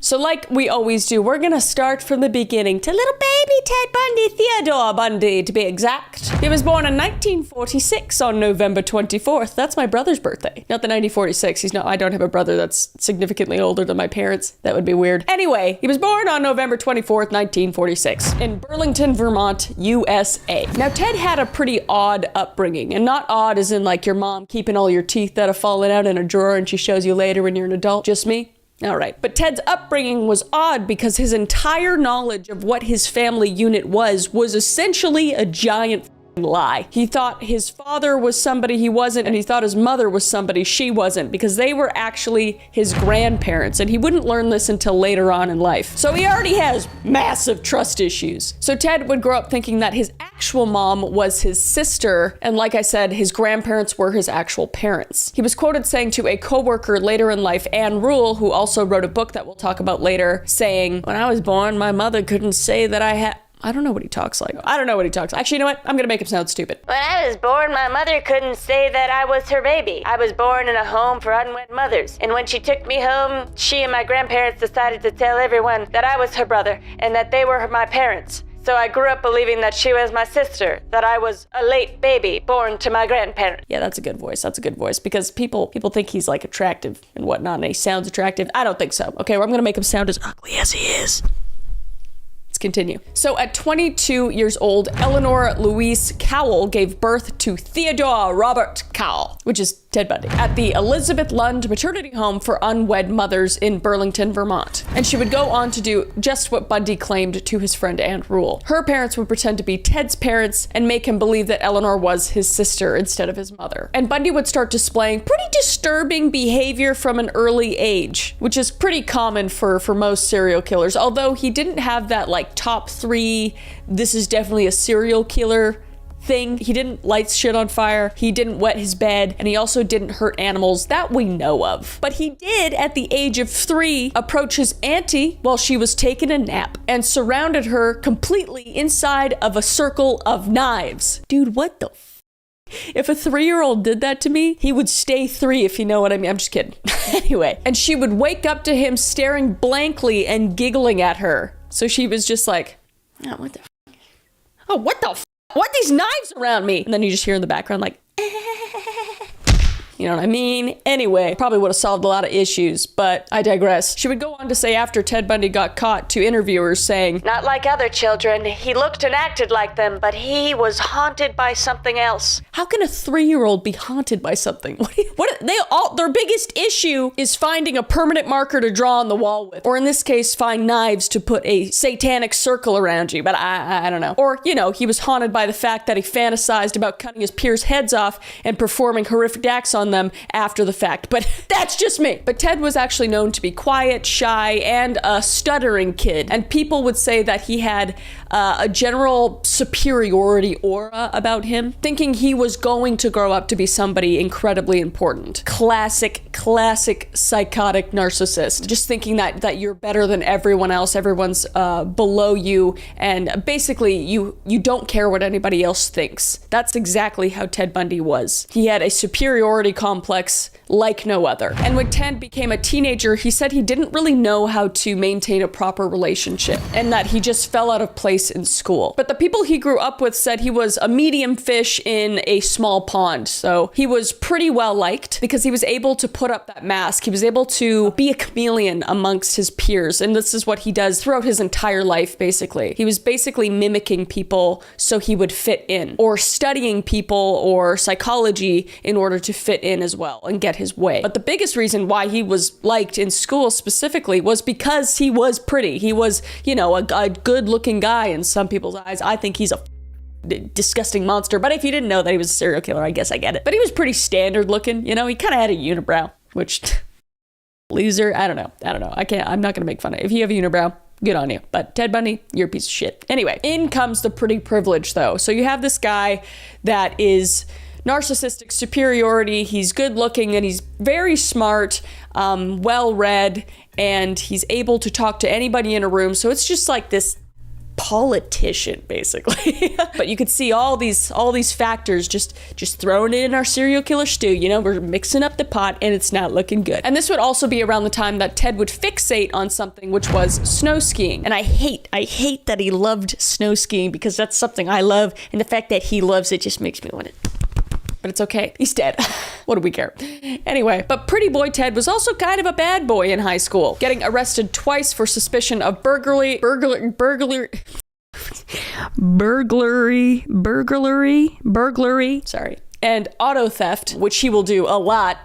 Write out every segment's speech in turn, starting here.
So like we always do, we're gonna start from the beginning to little baby Ted Bundy, Theodore Bundy to be exact. He was born in 1946 on November 24th. That's my brother's birthday. Not the 1946, I don't have a brother that's significantly older than my parents. That would be weird. Anyway, he was born on November 24th, 1946 in Burlington, Vermont, USA. Now Ted had a pretty odd upbringing, and not odd as in like your mom keeping all your teeth that have fallen out in a drawer and she shows you later when you're an adult. Just me? All right. But Ted's upbringing was odd because his entire knowledge of what his family unit was essentially a giant lie. He thought his father was somebody he wasn't, and he thought his mother was somebody she wasn't, because they were actually his grandparents, and he wouldn't learn this until later on in life. So he already has massive trust issues. So Ted would grow up thinking that his actual mom was his sister, and like I said, his grandparents were his actual parents. He was quoted saying to a coworker later in life, Anne Rule, who also wrote a book that we'll talk about later, saying, "When I was born, my mother couldn't say that I had..." I don't know what he talks like. Actually, you know what? I'm gonna make him sound stupid. "When I was born, my mother couldn't say that I was her baby. I was born in a home for unwed mothers. And when she took me home, she and my grandparents decided to tell everyone that I was her brother and that they were my parents. So I grew up believing that she was my sister, that I was a late baby born to my grandparents." Yeah, that's a good voice. That's a good voice, because people think he's like attractive and whatnot, and he sounds attractive. I don't think so. Okay, well, I'm gonna make him sound as ugly as he is. Continue. So at 22 years old, Eleanor Louise Cowell gave birth to Theodore Robert Cowell, which is Ted Bundy, at the Elizabeth Lund maternity home for unwed mothers in Burlington, Vermont. And she would go on to do just what Bundy claimed to his friend Anne Rule. Her parents would pretend to be Ted's parents and make him believe that Eleanor was his sister instead of his mother. And Bundy would start displaying pretty disturbing behavior from an early age, which is pretty common for most serial killers, although he didn't have that like top 3, this is definitely a serial killer thing. He didn't light shit on fire, he didn't wet his bed, and he also didn't hurt animals that we know of. But he did, at the age of 3, approach his auntie while she was taking a nap and surrounded her completely inside of a circle of knives. Dude, what the if a 3-year-old did that to me, he would stay 3, if you know what I mean. I'm just kidding. Anyway, and she would wake up to him staring blankly and giggling at her. So she was just like, "Oh, what the oh, what the what, these knives around me?" And then you just hear in the background like, you know what I mean? Anyway, probably would have solved a lot of issues, but I digress. She would go on to say after Ted Bundy got caught to interviewers saying, "Not like other children. He looked and acted like them, but he was haunted by something else." How can a 3-year-old be haunted by something? Their biggest issue is finding a permanent marker to draw on the wall with, or in this case, find knives to put a satanic circle around you, but I don't know. Or, you know, he was haunted by the fact that he fantasized about cutting his peers' heads off and performing horrific acts on them after the fact, but that's just me. But Ted was actually known to be quiet, shy, and a stuttering kid, and people would say that he had a general superiority aura about him, thinking he was going to grow up to be somebody incredibly important. Classic psychotic narcissist, just thinking that you're better than everyone else, everyone's below you, and basically you don't care what anybody else thinks. That's exactly how Ted Bundy was. He had a superiority complex like no other. And when Ted became a teenager, he said he didn't really know how to maintain a proper relationship, and that he just fell out of place in school. But the people he grew up with said he was a medium fish in a small pond. So he was pretty well liked because he was able to put up that mask. He was able to be a chameleon amongst his peers. And this is what he does throughout his entire life, basically. He was basically mimicking people so he would fit in, or studying people or psychology in order to fit in as well and get his way. But the biggest reason why he was liked in school specifically was because he was pretty. He was, you know, a good looking guy in some people's eyes. I think he's a disgusting monster, but if you didn't know that he was a serial killer, I guess I get it. But he was pretty standard looking, you know, he kind of had a unibrow, which loser, I don't know. I'm not gonna make fun of it. If you have a unibrow, good on you. But Ted Bundy, you're a piece of shit. Anyway, in comes the pretty privilege though. So you have this guy that is narcissistic superiority, he's good looking, and he's very smart, well read, and he's able to talk to anybody in a room. So it's just like this politician, basically. But you could see all these factors just thrown in our serial killer stew. You know, we're mixing up the pot and it's not looking good. And this would also be around the time that Ted would fixate on something, which was snow skiing. And I hate that he loved snow skiing, because that's something I love, and the fact that he loves it just makes me want to. But it's okay. He's dead. What do we care? Anyway, but Pretty Boy Ted was also kind of a bad boy in high school, getting arrested twice for suspicion of burglary, sorry, and auto theft, which he will do a lot.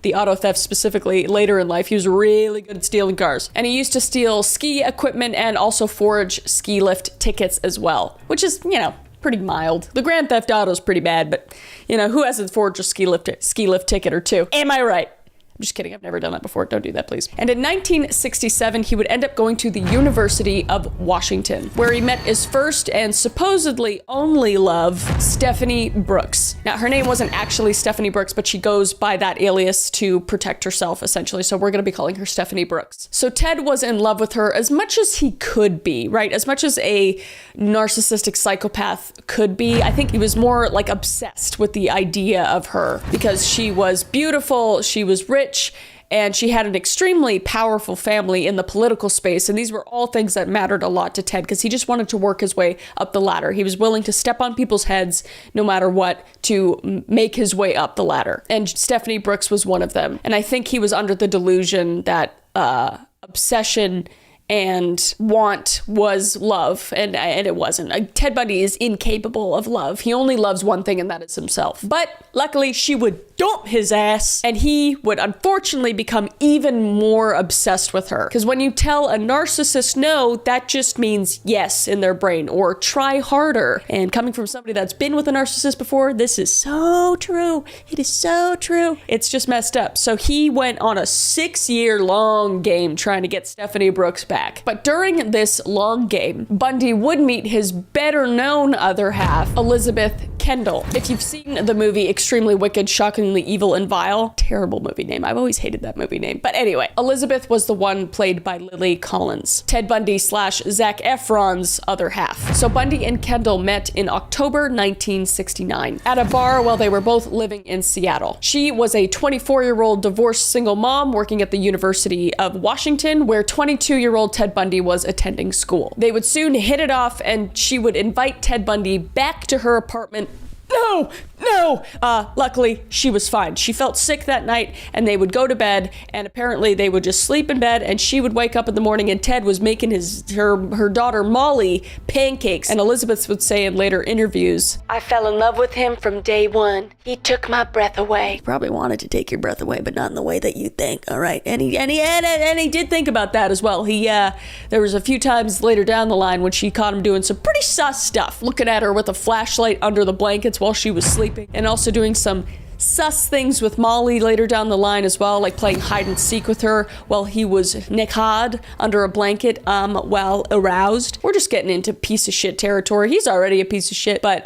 The auto theft specifically later in life. He was really good at stealing cars. And he used to steal ski equipment and also forge ski lift tickets as well, which is, you know, pretty mild. The Grand Theft Auto is pretty bad, but you know, who hasn't forged a ski lift ticket or two? Am I right? I'm just kidding. I've never done that before. Don't do that, please. And in 1967, he would end up going to the University of Washington, where he met his first and supposedly only love, Stephanie Brooks. Now, her name wasn't actually Stephanie Brooks, but she goes by that alias to protect herself, essentially. So we're going to be calling her Stephanie Brooks. So Ted was in love with her as much as he could be, right? As much as a narcissistic psychopath could be. I think he was more like obsessed with the idea of her, because she was beautiful, she was rich, and she had an extremely powerful family in the political space. And these were all things that mattered a lot to Ted, because he just wanted to work his way up the ladder. He was willing to step on people's heads no matter what to make his way up the ladder. And Stephanie Brooks was one of them. And I think he was under the delusion that obsession and want was love, and it wasn't. Ted Bundy is incapable of love. He only loves one thing, and that is himself. But luckily, she would dump his ass, and he would unfortunately become even more obsessed with her. Because when you tell a narcissist no, that just means yes in their brain, or try harder. And coming from somebody that's been with a narcissist before, this is so true. It is so true. It's just messed up. So he went on a 6-year-long game trying to get Stephanie Brooks back. But during this long game, Bundy would meet his better-known other half, Elizabeth Kendall. If you've seen the movie Extremely Wicked, Shockingly Evil and Vile, terrible movie name. I've always hated that movie name. But anyway, Elizabeth was the one played by Lily Collins, Ted Bundy / Zac Efron's other half. So Bundy and Kendall met in October 1969 at a bar while they were both living in Seattle. She was a 24-year-old divorced single mom working at the University of Washington, where 22-year-old Ted Bundy was attending school. They would soon hit it off, and she would invite Ted Bundy back to her apartment. No. Luckily, she was fine. She felt sick that night, and they would go to bed, and apparently they would just sleep in bed, and she would wake up in the morning, and Ted was making her daughter Molly pancakes. And Elizabeth would say in later interviews, I fell in love with him from day one. He took my breath away. He probably wanted to take your breath away, but not in the way that you think. All right. And he did think about that as well. There was a few times later down the line when she caught him doing some pretty sus stuff, looking at her with a flashlight under the blankets while she was sleeping, and also doing some sus things with Molly later down the line as well, like playing hide and seek with her while he was naked under a blanket while aroused. We're just getting into piece of shit territory. He's already a piece of shit, but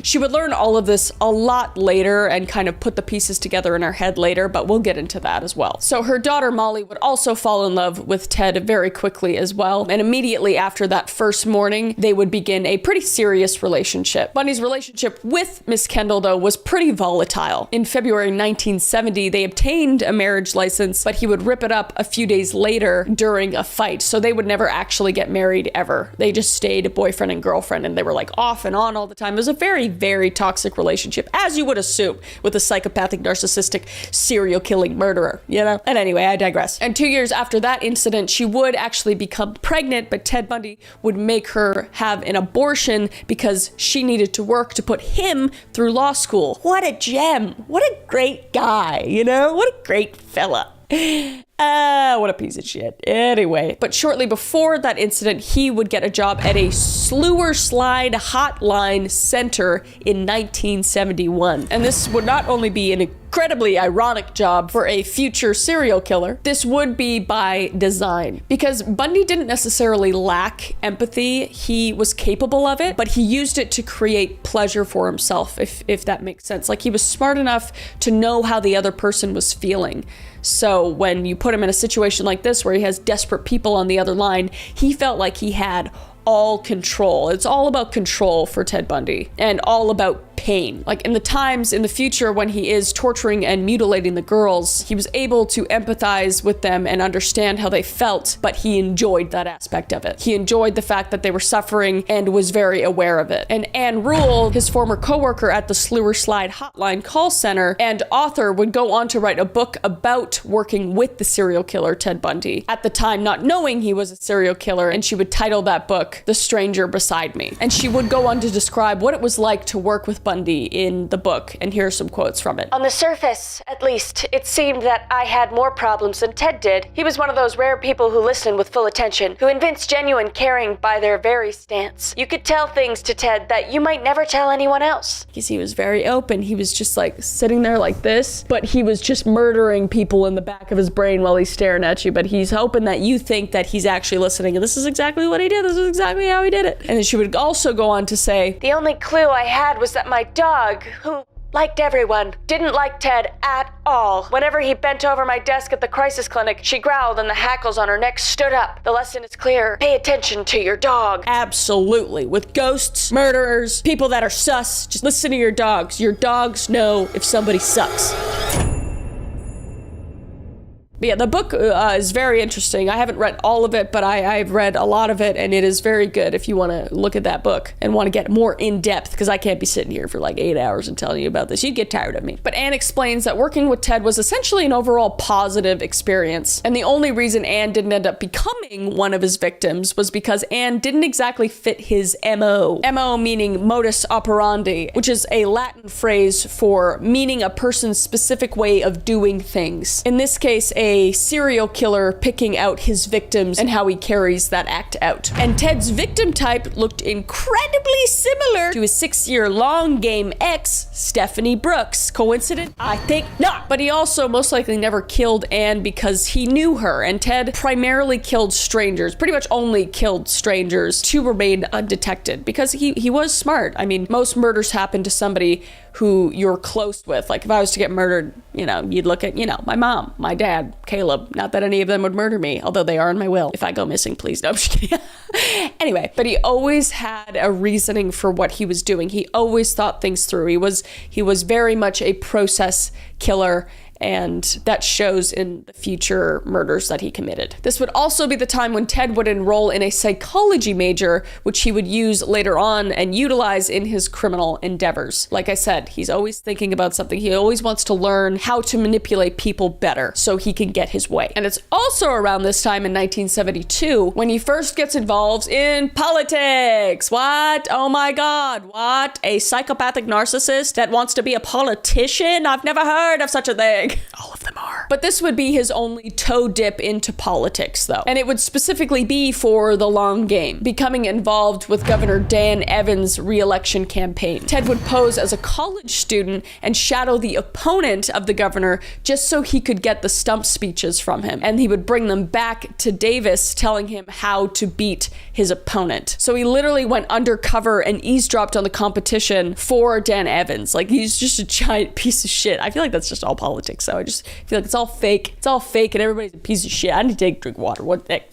she would learn all of this a lot later and kind of put the pieces together in her head later, but we'll get into that as well. So her daughter Molly would also fall in love with Ted very quickly as well, and immediately after that first morning, they would begin a pretty serious relationship. Bundy's relationship with Miss Kendall, though, was pretty volatile. In February 1970, they obtained a marriage license, but he would rip it up a few days later during a fight. So they would never actually get married ever. They just stayed boyfriend and girlfriend, and they were like off and on all the time. It was a very, very toxic relationship, as you would assume with a psychopathic, narcissistic, serial killing murderer, you know? And anyway, I digress. And 2 years after that incident, she would actually become pregnant, but Ted Bundy would make her have an abortion because she needed to work to put him through law school. What a gem. What a great guy, you know? What a great fella. What a piece of shit. Anyway, but shortly before that incident, he would get a job at a Slewer Slide Hotline Center in 1971. And this would not only be an incredibly ironic job for a future serial killer, this would be by design. Because Bundy didn't necessarily lack empathy. He was capable of it, but he used it to create pleasure for himself, if that makes sense. Like, he was smart enough to know how the other person was feeling. So when you put him in a situation like this where he has desperate people on the other line, he felt like he had all control. It's all about control for Ted Bundy and all about pain. Like in the times in the future when he is torturing and mutilating the girls, he was able to empathize with them and understand how they felt, but he enjoyed that aspect of it. He enjoyed the fact that they were suffering and was very aware of it. And Anne Rule, his former coworker at the Slewer Slide Hotline call center and author, would go on to write a book about working with the serial killer Ted Bundy, at the time not knowing he was a serial killer, and she would title that book The Stranger Beside Me. And she would go on to describe what it was like to work with Bundy in the book, and here are some quotes from it. On the surface, at least, it seemed that I had more problems than Ted did. He was one of those rare people who listen with full attention, who evince genuine caring by their very stance. You could tell things to Ted that you might never tell anyone else. Because he was very open. He was just like sitting there like this, but he was just murdering people in the back of his brain while he's staring at you, but he's hoping that you think that he's actually listening. And this is exactly what he did. This is exactly how he did it. And then she would also go on to say, the only clue I had was that my dog, who liked everyone, didn't like Ted at all. Whenever he bent over my desk at the crisis clinic, she growled and the hackles on her neck stood up. The lesson is clear. Pay attention to your dog. Absolutely. With ghosts, murderers, people that are sus, just listen to your dogs. Your dogs know if somebody sucks. But yeah, the book is very interesting. I haven't read all of it, but I've read a lot of it, and it is very good if you want to look at that book and want to get more in depth, because I can't be sitting here for like 8 hours and telling you about this. You'd get tired of me. But Anne explains that working with Ted was essentially an overall positive experience, and the only reason Anne didn't end up becoming one of his victims was because Anne didn't exactly fit his MO. MO meaning modus operandi, which is a Latin phrase for meaning a person's specific way of doing things. In this case, a serial killer picking out his victims and how he carries that act out. And Ted's victim type looked incredibly similar to his 6-year long game ex, Stephanie Brooks. Coincident? I think not. But he also most likely never killed Anne because he knew her, and Ted primarily killed strangers, pretty much only killed strangers to remain undetected, because he was smart. I mean, most murders happen to somebody who you're close with. Like if I was to get murdered, you'd look at, my mom, my dad, Caleb. Not that any of them would murder me, although they are in my will. If I go missing, please. No, I'm just kidding. Anyway, but he always had a reasoning for what he was doing. He always thought things through. He was very much a process killer, and that shows in the future murders that he committed. This would also be the time when Ted would enroll in a psychology major, which he would use later on and utilize in his criminal endeavors. Like I said, he's always thinking about something. He always wants to learn how to manipulate people better so he can get his way. And it's also around this time in 1972 when he first gets involved in politics. What? Oh my God. What? A psychopathic narcissist that wants to be a politician? I've never heard of such a thing. All of them are. But this would be his only toe dip into politics, though. And it would specifically be for the long game, becoming involved with Governor Dan Evans' re-election campaign. Ted would pose as a college student and shadow the opponent of the governor just so he could get the stump speeches from him. And he would bring them back to Davis, telling him how to beat his opponent. So he literally went undercover and eavesdropped on the competition for Dan Evans. Like, he's just a giant piece of shit. I feel like that's just all politics. So I just feel like it's all fake. It's all fake and everybody's a piece of shit. I need to drink water. What the heck?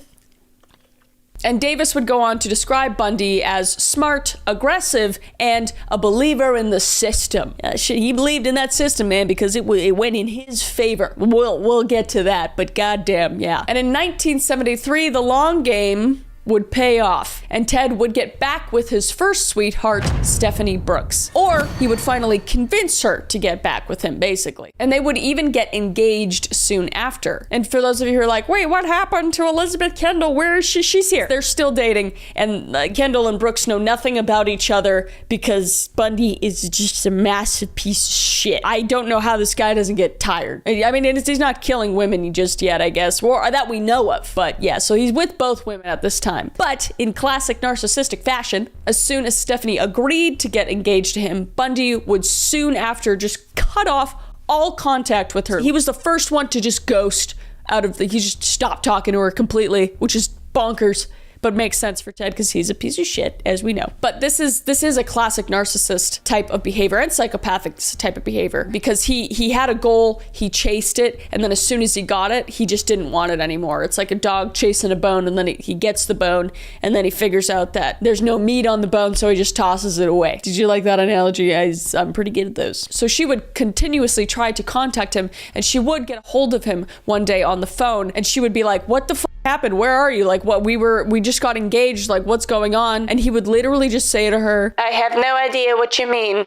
And Davis would go on to describe Bundy as smart, aggressive, and a believer in the system. He believed in that system, man, because it went in his favor. We'll get to that, but goddamn, yeah. And in 1973, the long game would pay off, and Ted would get back with his first sweetheart, Stephanie Brooks. Or he would finally convince her to get back with him, basically. And they would even get engaged soon after. And for those of you who are like, wait, what happened to Elizabeth Kendall? Where is she? She's here. They're still dating, and Kendall and Brooks know nothing about each other because Bundy is just a massive piece of shit. I don't know how this guy doesn't get tired. I mean, he's not killing women just yet, I guess, or that we know of. But yeah, so he's with both women at this time. But in classic narcissistic fashion, as soon as Stephanie agreed to get engaged to him, Bundy would soon after just cut off all contact with her. He was the first one to just ghost he just stopped talking to her completely, which is bonkers. but makes sense for Ted because he's a piece of shit, as we know. But this is a classic narcissist type of behavior and psychopathic type of behavior, because he had a goal, he chased it, and then as soon as he got it, he just didn't want it anymore. It's like a dog chasing a bone, and then he gets the bone, and then he figures out that there's no meat on the bone, so he just tosses it away. Did you like that analogy? I'm pretty good at those. So she would continuously try to contact him, and she would get a hold of him one day on the phone, and she would be like, what the f happened? Where are you? Like, what, we just got engaged, like, what's going on? And he would literally just say to her, I have no idea what you mean.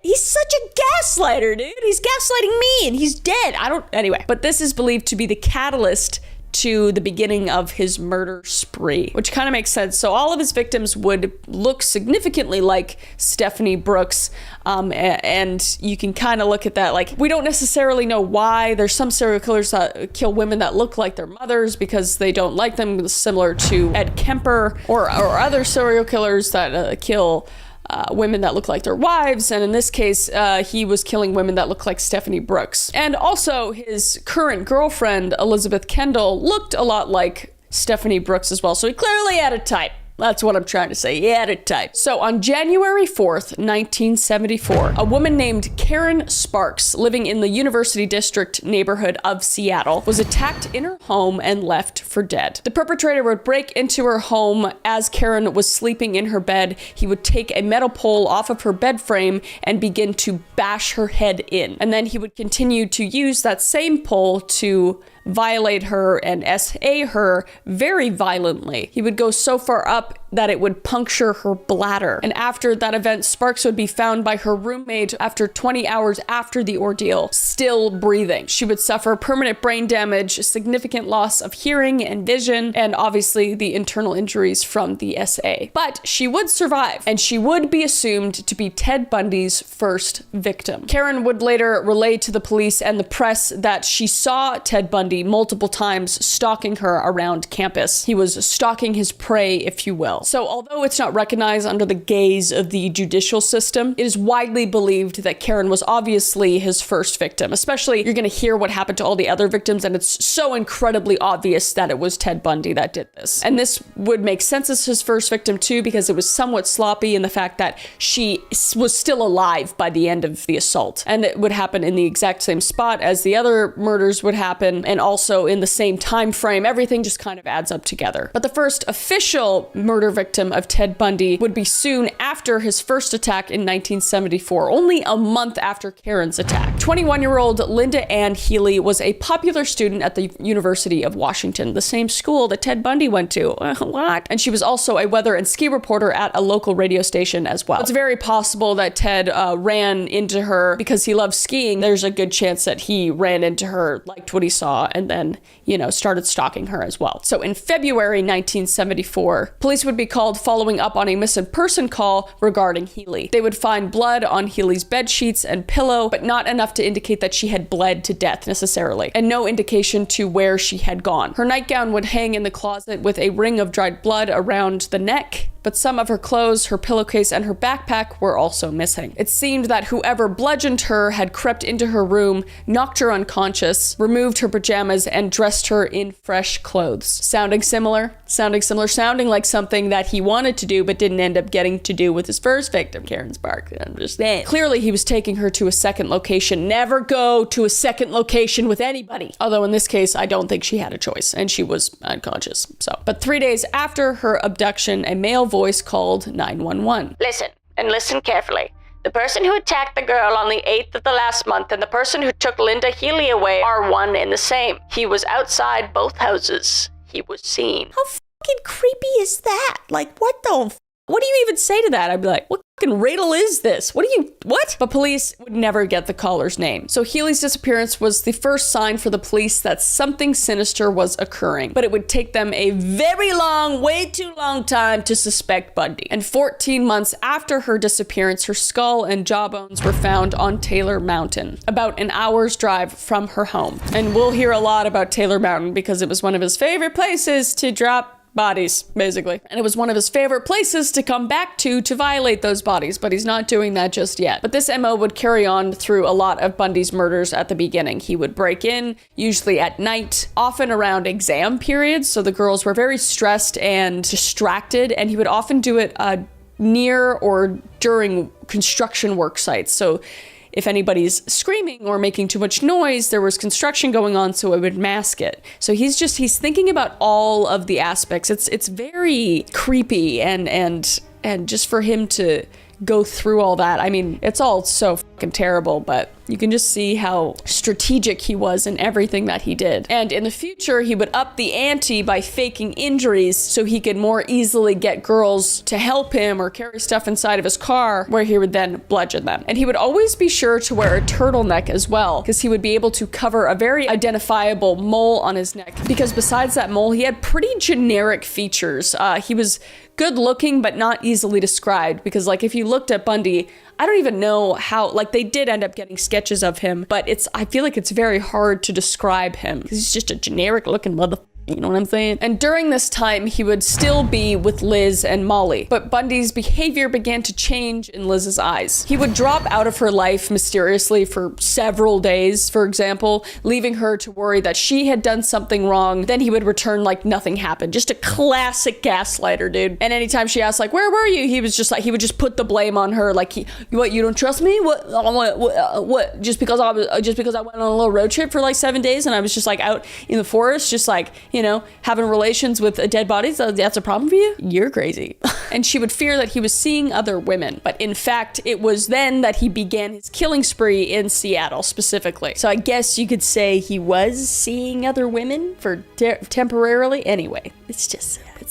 he's such a gaslighter, dude. He's gaslighting me and he's dead. Anyway. But this is believed to be the catalyst to the beginning of his murder spree, which kind of makes sense. So all of his victims would look significantly like Stephanie Brooks, and you can kind of look at that. Like, we don't necessarily know why. There's some serial killers that kill women that look like their mothers because they don't like them, similar to Ed Kemper, or other serial killers that kill women that look like their wives, and in this case, he was killing women that look like Stephanie Brooks. And also, his current girlfriend, Elizabeth Kendall, looked a lot like Stephanie Brooks as well, so he clearly had a type. That's what I'm trying to say. He had a type. So on January 4th, 1974, a woman named Karen Sparks, living in the University District neighborhood of Seattle, was attacked in her home and left for dead. The perpetrator would break into her home as Karen was sleeping in her bed. He would take a metal pole off of her bed frame and begin to bash her head in. And then he would continue to use that same pole to violate her and SA her very violently. He would go so far up that it would puncture her bladder. And after that event, Sparks would be found by her roommate after 20 hours after the ordeal, still breathing. She would suffer permanent brain damage, significant loss of hearing and vision, and obviously the internal injuries from the SA. But she would survive, and she would be assumed to be Ted Bundy's first victim. Karen would later relay to the police and the press that she saw Ted Bundy multiple times stalking her around campus. He was stalking his prey, if you will. So although it's not recognized under the gaze of the judicial system, it is widely believed that Karen was obviously his first victim. Especially, you're going to hear what happened to all the other victims, and it's so incredibly obvious that it was Ted Bundy that did this. And this would make sense as his first victim too, because it was somewhat sloppy in the fact that she was still alive by the end of the assault. And it would happen in the exact same spot as the other murders would happen, and also in the same time frame. Everything just kind of adds up together. But the first official murder victim of Ted Bundy would be soon after his first attack in 1974, only a month after Karen's attack. 21-year-old Linda Ann Healy was a popular student at the University of Washington, the same school that Ted Bundy went to. What? And she was also a weather and ski reporter at a local radio station as well. It's very possible that Ted ran into her because he loved skiing. There's a good chance that he ran into her, liked what he saw, and then, started stalking her as well. So in February 1974, police would be called following up on a missing person call regarding Healy. They would find blood on Healy's bed sheets and pillow, but not enough to indicate that she had bled to death necessarily, and no indication to where she had gone. Her nightgown would hang in the closet with a ring of dried blood around the neck, but some of her clothes, her pillowcase, and her backpack were also missing. It seemed that whoever bludgeoned her had crept into her room, knocked her unconscious, removed her pajamas, and dressed her in fresh clothes. Sounding similar? Sounding like something that he wanted to do but didn't end up getting to do with his first victim, Karen Sparks. I'm just saying. Clearly, he was taking her to a second location. Never go to a second location with anybody. Although in this case, I don't think she had a choice, and she was unconscious. But 3 days after her abduction, a male voice called 911. Listen, and listen carefully. The person who attacked the girl on the 8th of the last month and the person who took Linda Healy away are one and the same. He was outside both houses. He was seen. How fucking creepy is that? Like, what do you even say to that? I'd be like, what fucking riddle is this? What? But police would never get the caller's name. So Healy's disappearance was the first sign for the police that something sinister was occurring. But it would take them a very long, way too long time to suspect Bundy. And 14 months after her disappearance, her skull and jawbones were found on Taylor Mountain, about an hour's drive from her home. And we'll hear a lot about Taylor Mountain because it was one of his favorite places to drop bodies, basically. And it was one of his favorite places to come back to violate those bodies, but he's not doing that just yet. But this MO would carry on through a lot of Bundy's murders at the beginning. He would break in, usually at night, often around exam periods, so the girls were very stressed and distracted, and he would often do it near or during construction work sites. So if anybody's screaming or making too much noise, there was construction going on, so it would mask it. So he's thinking about all of the aspects. It's very creepy, and just for him to go through all that, I mean, it's all so fucking terrible, but you can just see how strategic he was in everything that he did. And in the future, he would up the ante by faking injuries so he could more easily get girls to help him or carry stuff inside of his car, where he would then bludgeon them. And he would always be sure to wear a turtleneck as well, because he would be able to cover a very identifiable mole on his neck. Because besides that mole, he had pretty generic features. He was good looking, but not easily described, because like if you looked at Bundy, I don't even know how, like they did end up getting sketches of him, but I feel like it's very hard to describe him because he's just a generic looking motherfucker. You know what I'm saying? And during this time, he would still be with Liz and Molly, but Bundy's behavior began to change in Liz's eyes. He would drop out of her life mysteriously for several days, for example, leaving her to worry that she had done something wrong. Then he would return like nothing happened. Just a classic gaslighter, dude. And anytime she asked like, where were you? He was just like, he would just put the blame on her. Like, what, you don't trust me? What? Just because I went on a little road trip for like 7 days and I was just like out in the forest, just like, you know, having relations with a dead body, so that's a problem for you? You're crazy. And she would fear that he was seeing other women. But in fact, it was then that he began his killing spree in Seattle specifically. So I guess you could say he was seeing other women for temporarily. Anyway, it's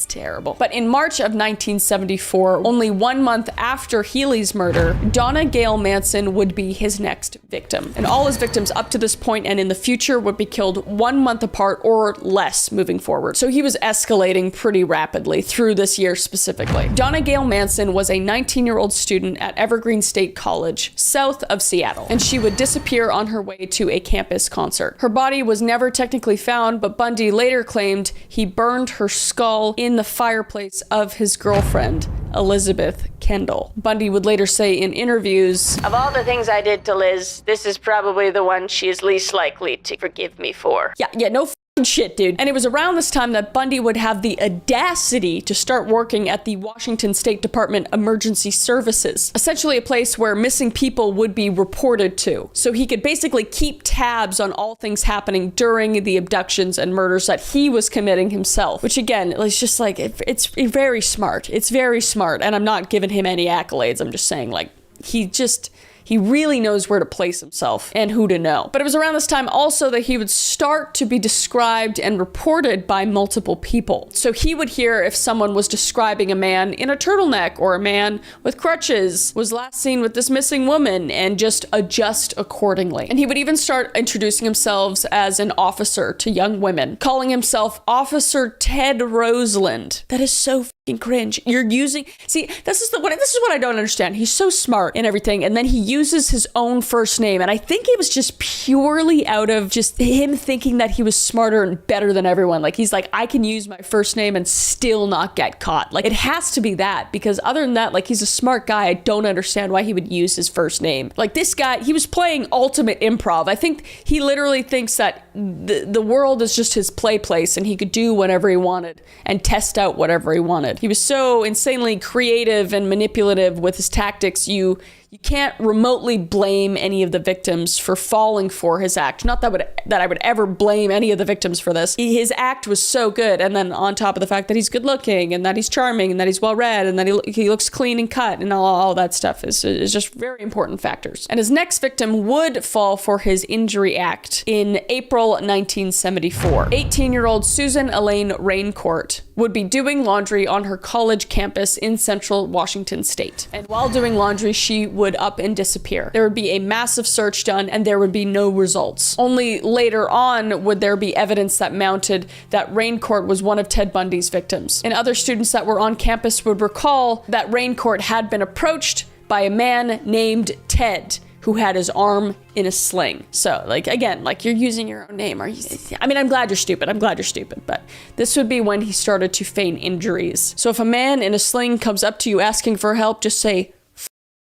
terrible. But in March of 1974, only 1 month after Healy's murder, Donna Gail Manson would be his next victim. And all his victims up to this point and in the future would be killed 1 month apart or less moving forward. So he was escalating pretty rapidly through this year specifically. Donna Gail Manson was a 19-year-old student at Evergreen State College, south of Seattle, and she would disappear on her way to a campus concert. Her body was never technically found, but Bundy later claimed he burned her skull in the fireplace of his girlfriend, Elizabeth Kendall. Bundy would later say in interviews, "Of all the things I did to Liz, this is probably the one she is least likely to forgive me for." Yeah, no shit, dude. And it was around this time that Bundy would have the audacity to start working at the Washington State Department Emergency Services, essentially a place where missing people would be reported to. So he could basically keep tabs on all things happening during the abductions and murders that he was committing himself, which again, it's just like, it's very smart. It's very smart. And I'm not giving him any accolades. I'm just saying, like, he really knows where to place himself and who to know. But it was around this time also that he would start to be described and reported by multiple people. So he would hear if someone was describing a man in a turtleneck or a man with crutches was last seen with this missing woman, and just adjust accordingly. And he would even start introducing himself as an officer to young women, calling himself Officer Ted Roseland. That is so fucking cringe. This is what I don't understand. He's so smart and everything, and then he uses his own first name, and I think it was just purely out of just him thinking that he was smarter and better than everyone. Like, he's like, I can use my first name and still not get caught. Like, it has to be that, because other than that, like, he's a smart guy. I don't understand why he would use his first name. Like, this guy, he was playing ultimate improv. I think he literally thinks that the world is just his play place and he could do whatever he wanted and test out whatever he wanted. He was so insanely creative and manipulative with his tactics, you can't remotely blame any of the victims for falling for his act. Not that I would ever blame any of the victims for this. His act was so good, and then on top of the fact that he's good looking and that he's charming and that he's well read and that he looks clean and cut, and all that stuff is just very important factors. And his next victim would fall for his injury act in April 1974. 18-year-old Susan Elaine Raincourt would be doing laundry on her college campus in central Washington state. And while doing laundry, she would up and disappear. There would be a massive search done and there would be no results. Only later on would there be evidence that mounted that Raincourt was one of Ted Bundy's victims. And other students that were on campus would recall that Raincourt had been approached by a man named Ted, who had his arm in a sling. So, like, again, like, you're using your own name. I mean, I'm glad you're stupid. I'm glad you're stupid. But this would be when he started to feign injuries. So if a man in a sling comes up to you asking for help, just say,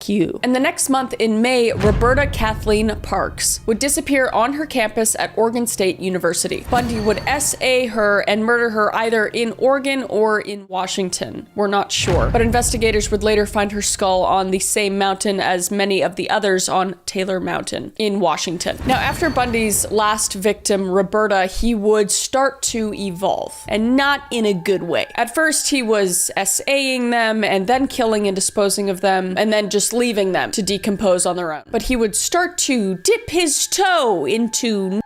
you. And the next month in May, Roberta Kathleen Parks would disappear on her campus at Oregon State University. Bundy would SA her and murder her either in Oregon or in Washington. We're not sure. But investigators would later find her skull on the same mountain as many of the others on Taylor Mountain in Washington. Now, after Bundy's last victim, Roberta, he would start to evolve, and not in a good way. At first, he was SAing them and then killing and disposing of them, and then just leaving them to decompose on their own. But he would start to dip his toe into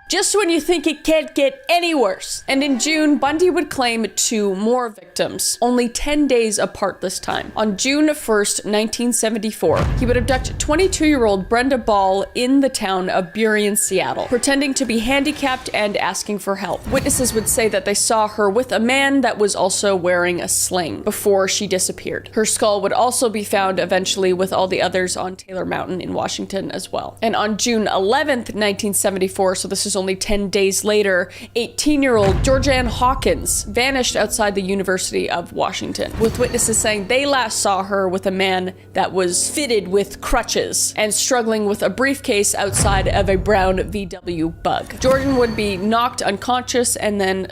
just when you think it can't get any worse. And in June, Bundy would claim 2 more victims, only 10 days apart this time. On June 1st, 1974, he would abduct 22-year-old Brenda Ball in the town of Burien, Seattle, pretending to be handicapped and asking for help. Witnesses would say that they saw her with a man that was also wearing a sling before she disappeared. Her skull would also be found eventually with all the others on Taylor Mountain in Washington as well. And on June 11th, 1974, so this is only 10 days later, 18-year-old Georgianne Hawkins vanished outside the University of Washington, with witnesses saying they last saw her with a man that was fitted with crutches and struggling with a briefcase outside of a brown VW Bug. Jordan would be knocked unconscious and then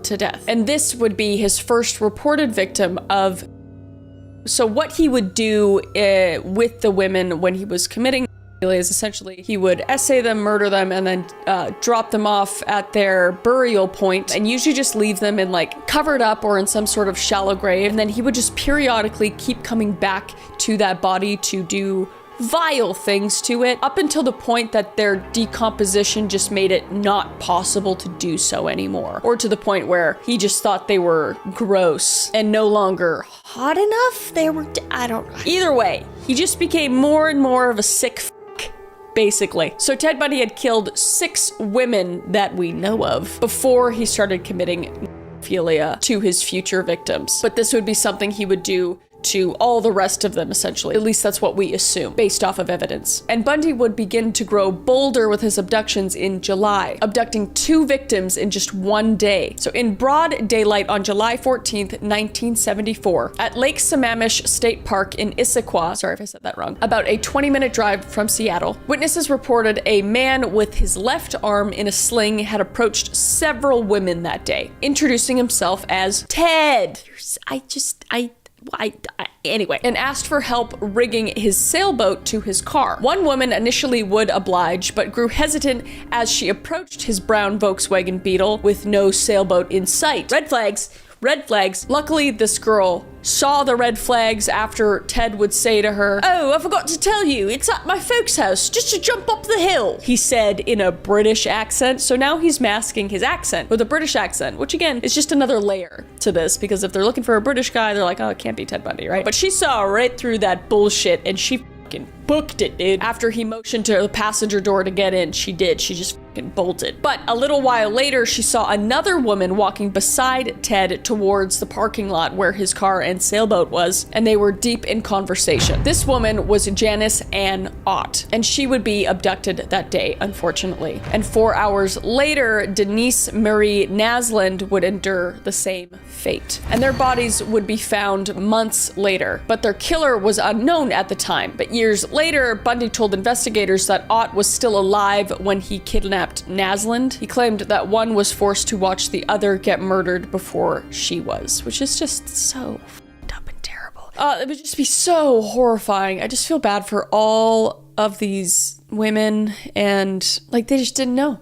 to death. And this would be his first reported victim of... So what he would do with the women when he was committing is essentially he would essay them, murder them, and then drop them off at their burial point, and usually just leave them in like covered up or in some sort of shallow grave. And then he would just periodically keep coming back to that body to do vile things to it up until the point that their decomposition just made it not possible to do so anymore, or to the point where he just thought they were gross and no longer hot enough. Either way, he just became more and more of a sick basically. So Ted Bundy had killed 6 women that we know of before he started committing necrophilia to his future victims. But this would be something he would do to all the rest of them, essentially. At least that's what we assume, based off of evidence. And Bundy would begin to grow bolder with his abductions in July, abducting 2 victims in just one day. So in broad daylight on July 14th, 1974, at Lake Sammamish State Park in Issaquah, sorry if I said that wrong, about a 20-minute drive from Seattle, witnesses reported a man with his left arm in a sling had approached several women that day, introducing himself as Ted. Anyway, and asked for help rigging his sailboat to his car. One woman initially would oblige, but grew hesitant as she approached his brown Volkswagen Beetle with no sailboat in sight. Red flags. Red flags. Luckily, this girl saw the red flags after Ted would say to her, "Oh, I forgot to tell you, it's at my folks' house, just to jump up the hill," he said in a British accent. So now he's masking his accent with a British accent, which again is just another layer to this, because if they're looking for a British guy, they're like, oh, it can't be Ted Bundy, right? But she saw right through that bullshit and she fucking booked it, dude. After he motioned to the passenger door to get in, she did. She just fucking bolted. But a little while later, she saw another woman walking beside Ted towards the parking lot where his car and sailboat was, and they were deep in conversation. This woman was Janice Ann Ott, and she would be abducted that day, unfortunately. And 4 hours later, Denise Marie Nasland would endure the same fate. And their bodies would be found months later, but their killer was unknown at the time. But years later, Bundy told investigators that Ott was still alive when he kidnapped Nasland. He claimed that one was forced to watch the other get murdered before she was, which is just so f***ed up and terrible. It would just be so horrifying. I just feel bad for all of these women, and like they just didn't know.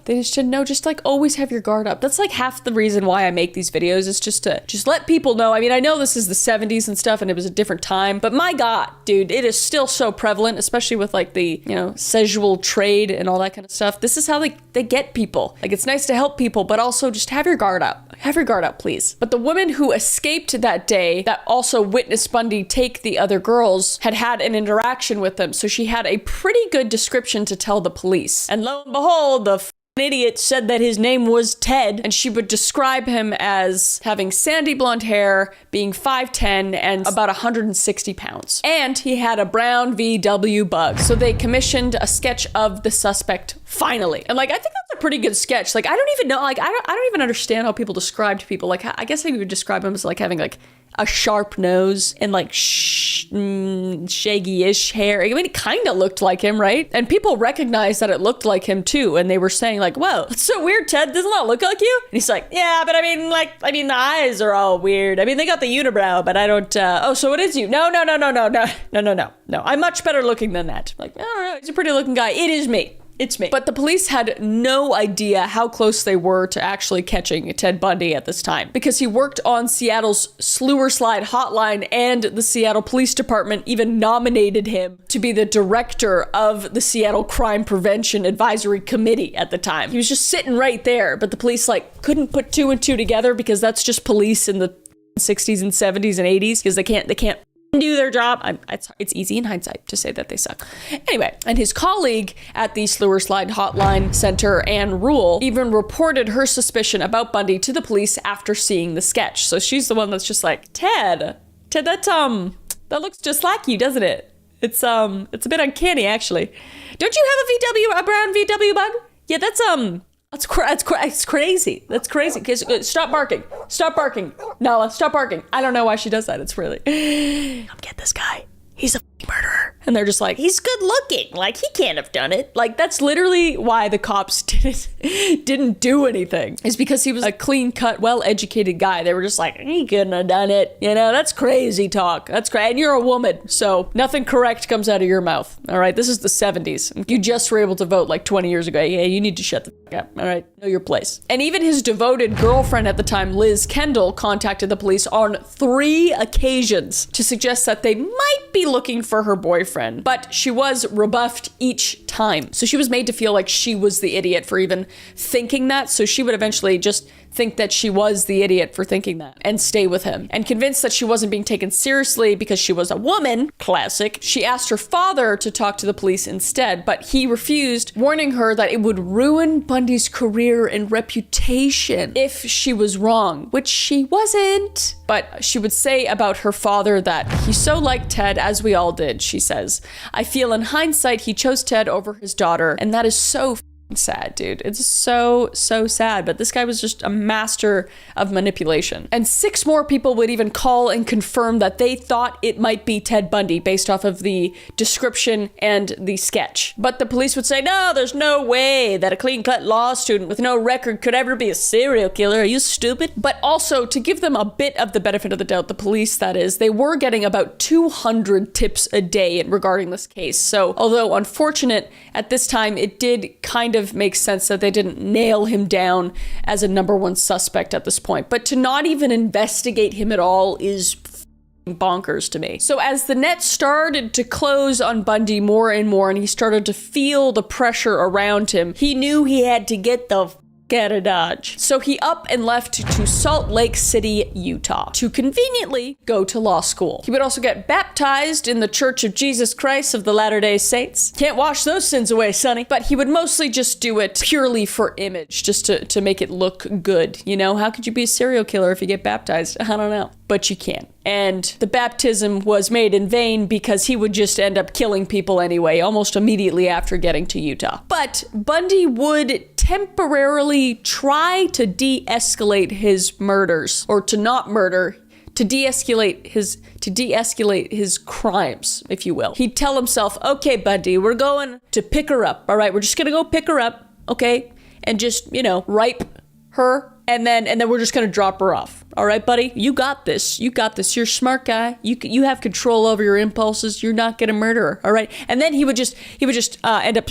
Just like always have your guard up. That's like half the reason why I make these videos, is just to let people know. I mean, I know this is the 70s and stuff and it was a different time, but my God, dude, it is still so prevalent, especially with like the, sexual trade and all that kind of stuff. This is how they get people. Like, it's nice to help people, but also just have your guard up. Have your guard up, please. But the woman who escaped that day, that also witnessed Bundy take the other girls, had an interaction with them, so she had a pretty good description to tell the police. And lo and behold, the idiot said that his name was Ted, and she would describe him as having sandy blonde hair, being 5'10", and about 160 pounds. And he had a brown VW bug. So they commissioned a sketch of the suspect finally. And like, I think that's a pretty good sketch. Like, I don't even know, like, I don't even understand how people describe people. Like, I guess I would describe him as like having like a sharp nose and like shaggy-ish hair. I mean, it kind of looked like him, right? And people recognized that it looked like him too. And they were saying like, whoa, it's so weird, Ted. Doesn't that look like you? And he's like, yeah, but I mean, the eyes are all weird. I mean, they got the unibrow, but I don't, oh, so it is you. No. I'm much better looking than that. Like, I don't know. He's a pretty looking guy. It is me. It's me. But the police had no idea how close they were to actually catching Ted Bundy at this time, because he worked on Seattle's Slewer Slide hotline, and the Seattle Police Department even nominated him to be the director of the Seattle Crime Prevention Advisory Committee at the time. He was just sitting right there, but the police like couldn't put two and two together, because that's just police in the 60s and 70s and 80s, because they can't do their job. It's easy in hindsight to say that they suck. Anyway, and his colleague at the Slewer Slide Hotline Center, Ann Rule, even reported her suspicion about Bundy to the police after seeing the sketch. So she's the one that's just like, Ted, that looks just like you, doesn't it? It's a bit uncanny, actually. Don't you have a brown VW bug? Yeah, that's crazy. That's crazy. Stop barking. Nala, stop barking. I don't know why she does that. It's really, come get this guy. He's a murderer. And they're just like, he's good looking. Like, he can't have done it. Like, that's literally why the cops didn't do anything. Is because he was a clean-cut, well-educated guy. They were just like, he couldn't have done it. You know, that's crazy talk. That's crazy. And you're a woman, so nothing correct comes out of your mouth. All right? This is the 70s. You just were able to vote like 20 years ago. Yeah, you need to shut the fuck up. All right? Know your place. And even his devoted girlfriend at the time, Liz Kendall, contacted the police on 3 occasions to suggest that they might be looking for her boyfriend. But she was rebuffed each time. So she was made to feel like she was the idiot for even thinking that. So she would eventually just think that she was the idiot for thinking that and stay with him. And convinced that she wasn't being taken seriously because she was a woman, classic, she asked her father to talk to the police instead, but he refused, warning her that it would ruin Bundy's career and reputation if she was wrong, which she wasn't. But she would say about her father that he so liked Ted, as we all did, she says. I feel in hindsight he chose Ted over his daughter, and that is so sad, dude. It's so sad. But this guy was just a master of manipulation. And 6 more people would even call and confirm that they thought it might be Ted Bundy based off of the description and the sketch. But the police would say, no, there's no way that a clean-cut law student with no record could ever be a serial killer. Are you stupid? But also, to give them a bit of the benefit of the doubt, the police, that is, they were getting about 200 tips a day regarding this case. So, although unfortunate at this time, it did kind of makes sense that they didn't nail him down as a number 1 suspect at this point. But to not even investigate him at all is bonkers to me. So as the net started to close on Bundy more and more, and he started to feel the pressure around him, he knew he had to get the out of Dodge. So he up and left to Salt Lake City, Utah, to conveniently go to law school. He would also get baptized in the Church of Jesus Christ of the Latter-day Saints. Can't wash those sins away, sonny. But he would mostly just do it purely for image, just to make it look good. You know, how could you be a serial killer if you get baptized? I don't know. But you can. And the baptism was made in vain because he would just end up killing people anyway, almost immediately after getting to Utah. But Bundy would temporarily try to de-escalate his murders, or to not murder, to de-escalate his crimes, if you will. He'd tell himself, okay, Bundy, we're going to pick her up. All right, we're just gonna go pick her up, okay? And just, rape her, and then we're just gonna drop her off. All right, buddy, you got this. You're a smart guy. You have control over your impulses. You're not gonna murder her. All right, and then he would just end up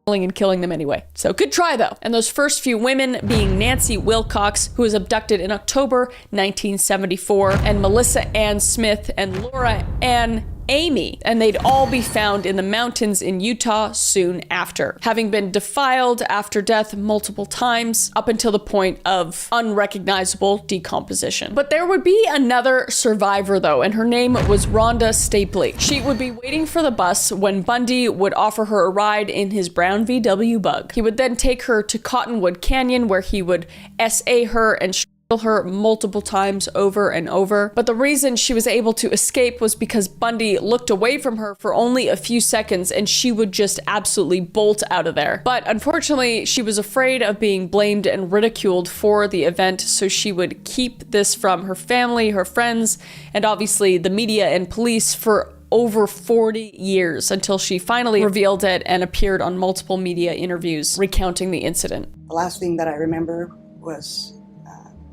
and killing them anyway. So good try though. And those first few women being Nancy Wilcox, who was abducted in October 1974, and Melissa Ann Smith and Laura Ann Amy, and they'd all be found in the mountains in Utah soon after, having been defiled after death multiple times up until the point of unrecognizable decomposition. But there would be another survivor though, and her name was Rhonda Stapley. She would be waiting for the bus when Bundy would offer her a ride in his brown VW Bug. He would then take her to Cottonwood Canyon, where he would SA her and her multiple times over and over. But the reason she was able to escape was because Bundy looked away from her for only a few seconds and she would just absolutely bolt out of there. But unfortunately, she was afraid of being blamed and ridiculed for the event, so she would keep this from her family, her friends, and obviously the media and police for over 40 years until she finally revealed it and appeared on multiple media interviews recounting the incident. The last thing that I remember was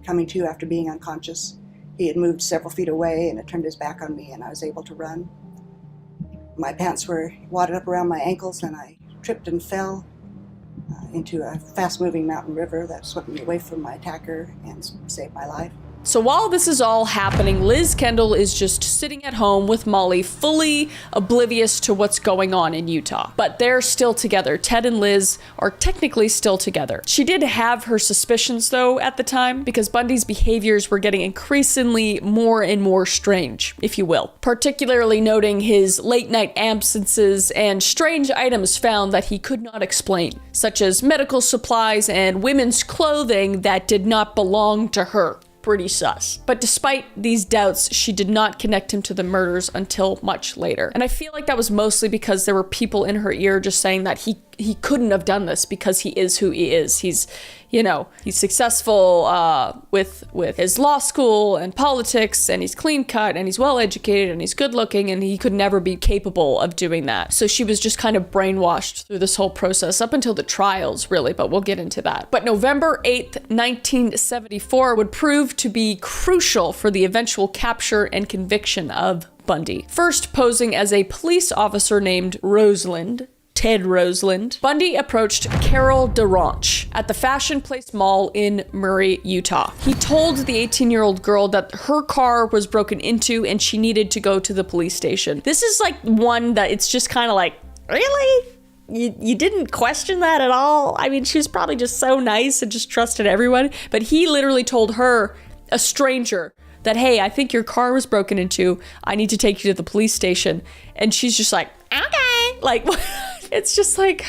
coming to after being unconscious. He had moved several feet away and had turned his back on me, and I was able to run. My pants were wadded up around my ankles, and I tripped and fell into a fast-moving mountain river that swept me away from my attacker and saved my life. So while this is all happening, Liz Kendall is just sitting at home with Molly, fully oblivious to what's going on in Utah. But they're still together. Ted and Liz are technically still together. She did have her suspicions, though, at the time, because Bundy's behaviors were getting increasingly more and more strange, if you will. Particularly noting his late-night absences and strange items found that he could not explain, such as medical supplies and women's clothing that did not belong to her. Pretty sus. But despite these doubts, she did not connect him to the murders until much later. And I feel like that was mostly because there were people in her ear just saying that he couldn't have done this because he is who he is. He's successful with his law school and politics, and he's clean cut, and he's well educated, and he's good looking, and he could never be capable of doing that. So she was just kind of brainwashed through this whole process up until the trials, really, but we'll get into that. But November 8th, 1974 would prove to be crucial for the eventual capture and conviction of Bundy. First posing as a police officer named Ted Roseland, Bundy approached Carol DeRanch at the Fashion Place Mall in Murray, Utah. He told the 18-year-old girl that her car was broken into and she needed to go to the police station. This is like one that it's just kind of like, really? You didn't question that at all? I mean, she was probably just so nice and just trusted everyone. But he literally told her, a stranger, that, hey, I think your car was broken into. I need to take you to the police station. And she's just like, okay. Like, it's just like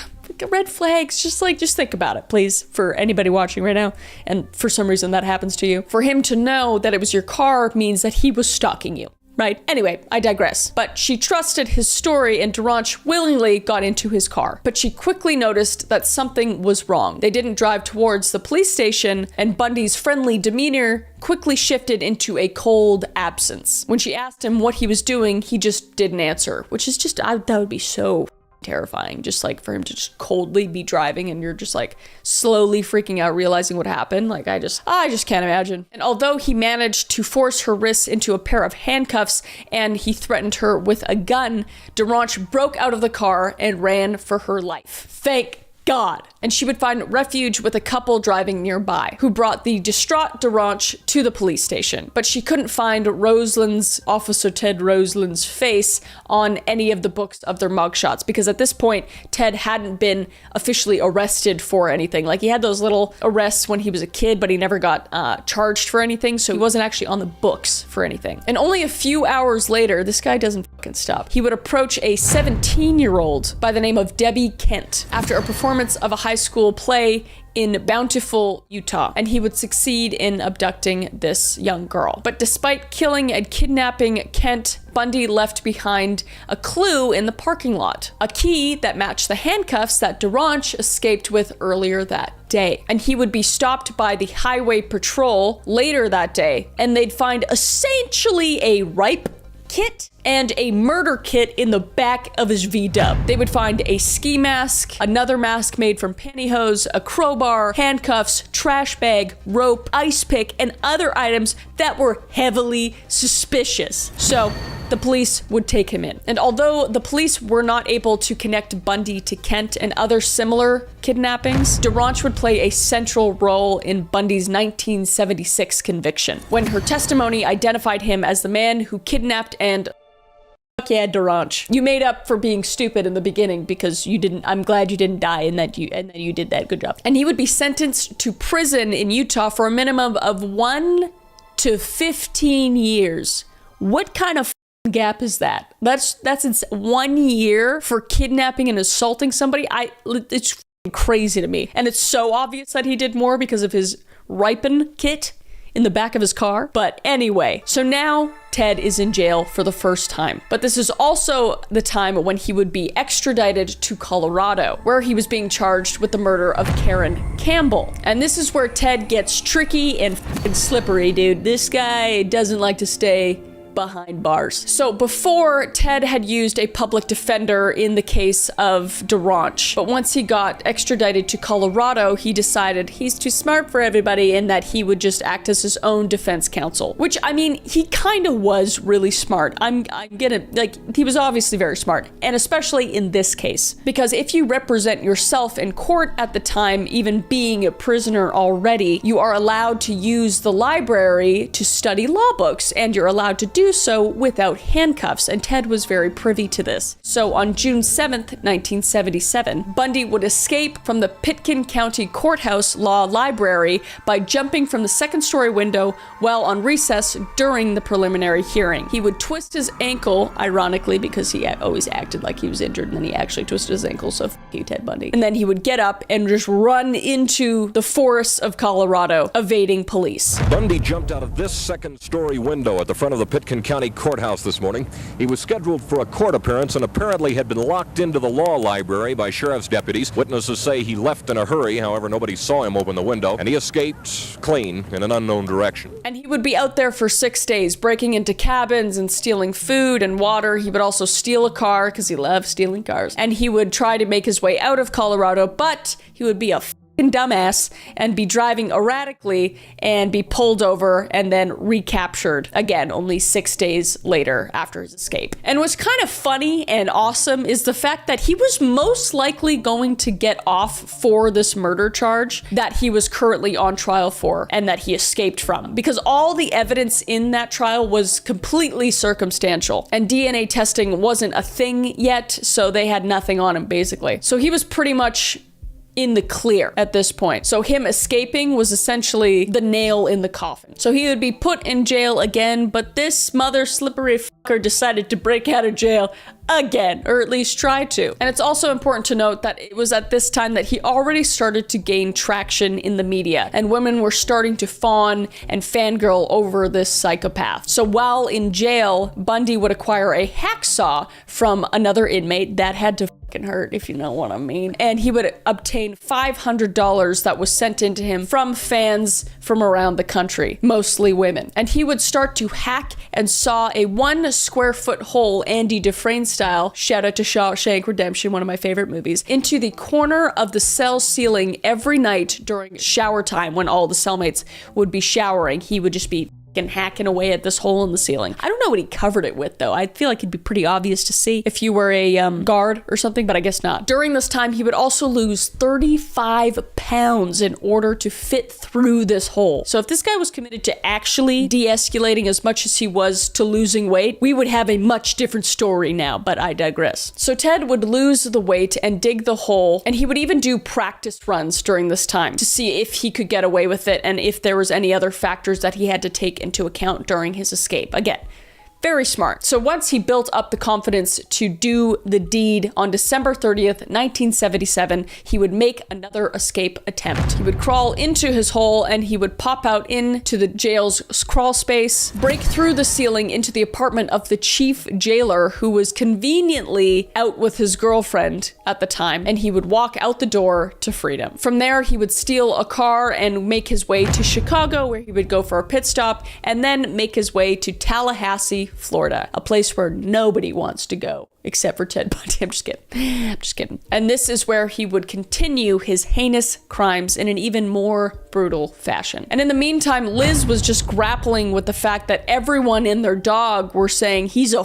red flags. Just think about it, please, for anybody watching right now. And for some reason that happens to you. For him to know that it was your car means that he was stalking you. Right? Anyway, I digress. But she trusted his story and DeRanch willingly got into his car. But she quickly noticed that something was wrong. They didn't drive towards the police station, and Bundy's friendly demeanor quickly shifted into a cold absence. When she asked him what he was doing, he just didn't answer, which is just, that would be so terrifying, just like for him to just coldly be driving and you're just like slowly freaking out, realizing what happened. Like I just can't imagine. And although he managed to force her wrists into a pair of handcuffs and he threatened her with a gun, DeRanch broke out of the car and ran for her life. Thank God. And she would find refuge with a couple driving nearby who brought the distraught DeRanch to the police station. But she couldn't find Officer Ted Roseland's face on any of the books of their mugshots, because at this point, Ted hadn't been officially arrested for anything. Like, he had those little arrests when he was a kid, but he never got charged for anything, so he wasn't actually on the books for anything. And only a few hours later, this guy doesn't fucking stop. He would approach a 17-year-old by the name of Debbie Kent after a performance of a high school play in Bountiful, Utah, and he would succeed in abducting this young girl. But despite killing and kidnapping Kent, Bundy left behind a clue in the parking lot, a key that matched the handcuffs that DeRanch escaped with earlier that day. And he would be stopped by the highway patrol later that day, and they'd find essentially a rape kit and a murder kit in the back of his V-dub. They would find a ski mask, another mask made from pantyhose, a crowbar, handcuffs, trash bag, rope, ice pick, and other items that were heavily suspicious. So the police would take him in. And although the police were not able to connect Bundy to Kent and other similar kidnappings, DeRanch would play a central role in Bundy's 1976 conviction, when her testimony identified him as the man who kidnapped and fuck yeah, Duranch. You made up for being stupid in the beginning because you didn't. I'm glad you didn't die and that you did that. Good job. And he would be sentenced to prison in Utah for a minimum of 1 to 15 years. What kind of gap is that? That's 1 year for kidnapping and assaulting somebody. It's crazy to me. And it's so obvious that he did more because of his Ripen kit in the back of his car. But anyway, so now Ted is in jail for the first time. But this is also the time when he would be extradited to Colorado, where he was being charged with the murder of Karen Campbell. And this is where Ted gets tricky and f***ing slippery, dude. This guy doesn't like to stay behind bars. So before, Ted had used a public defender in the case of Duranch, but once he got extradited to Colorado, he decided he's too smart for everybody and that he would just act as his own defense counsel, which, I mean, he kind of was really smart. I'm gonna, like, he was obviously very smart, and especially in this case, because if you represent yourself in court at the time, even being a prisoner already, you are allowed to use the library to study law books, and you're allowed to do so without handcuffs, and Ted was very privy to this. So on June 7th, 1977, Bundy would escape from the Pitkin County Courthouse Law Library by jumping from the second-story window while on recess during the preliminary hearing. He would twist his ankle, ironically, because he always acted like he was injured, and then he actually twisted his ankle, so f*** you, Ted Bundy. And then he would get up and just run into the forests of Colorado, evading police. Bundy jumped out of this second-story window at the front of the Pitkin County Courthouse this morning. He was scheduled for a court appearance and apparently had been locked into the law library by sheriff's deputies. Witnesses say he left in a hurry, however, nobody saw him open the window, and he escaped clean in an unknown direction. And he would be out there for 6 days, breaking into cabins and stealing food and water. He would also steal a car, because he loved stealing cars. And he would try to make his way out of Colorado, but he would be a dumbass and be driving erratically and be pulled over and then recaptured again only 6 days later after his escape. And what's kind of funny and awesome is the fact that he was most likely going to get off for this murder charge that he was currently on trial for and that he escaped from, because all the evidence in that trial was completely circumstantial and DNA testing wasn't a thing yet, so they had nothing on him basically. So he was pretty much in the clear at this point. So him escaping was essentially the nail in the coffin. So he would be put in jail again, but this mother slippery fucker decided to break out of jail again, or at least try to. And it's also important to note that it was at this time that he already started to gain traction in the media, and women were starting to fawn and fangirl over this psychopath. So while in jail, Bundy would acquire a hacksaw from another inmate that had to fucking hurt, if you know what I mean. And he would obtain $500 that was sent into him from fans from around the country, mostly women. And he would start to hack and saw a 1 square foot hole, Andy Dufresne style, shout out to Shawshank Redemption, one of my favorite movies, into the corner of the cell ceiling every night during shower time when all the cellmates would be showering. He would just be hacking away at this hole in the ceiling. I don't know what he covered it with though. I feel like it'd be pretty obvious to see if you were a guard or something, but I guess not. During this time, he would also lose 35 pounds in order to fit through this hole. So if this guy was committed to actually de-escalating as much as he was to losing weight, we would have a much different story now, but I digress. So Ted would lose the weight and dig the hole, and he would even do practice runs during this time to see if he could get away with it and if there was any other factors that he had to take into account during his escape. Again, very smart. So once he built up the confidence to do the deed on December 30th, 1977, he would make another escape attempt. He would crawl into his hole and he would pop out into the jail's crawl space, break through the ceiling into the apartment of the chief jailer, who was conveniently out with his girlfriend at the time, and he would walk out the door to freedom. From there, he would steal a car and make his way to Chicago, where he would go for a pit stop, and then make his way to Tallahassee, Florida, a place where nobody wants to go except for Ted Bundy. I'm just kidding. And this is where he would continue his heinous crimes in an even more brutal fashion. And in the meantime, Liz was just grappling with the fact that everyone and their dog were saying he's a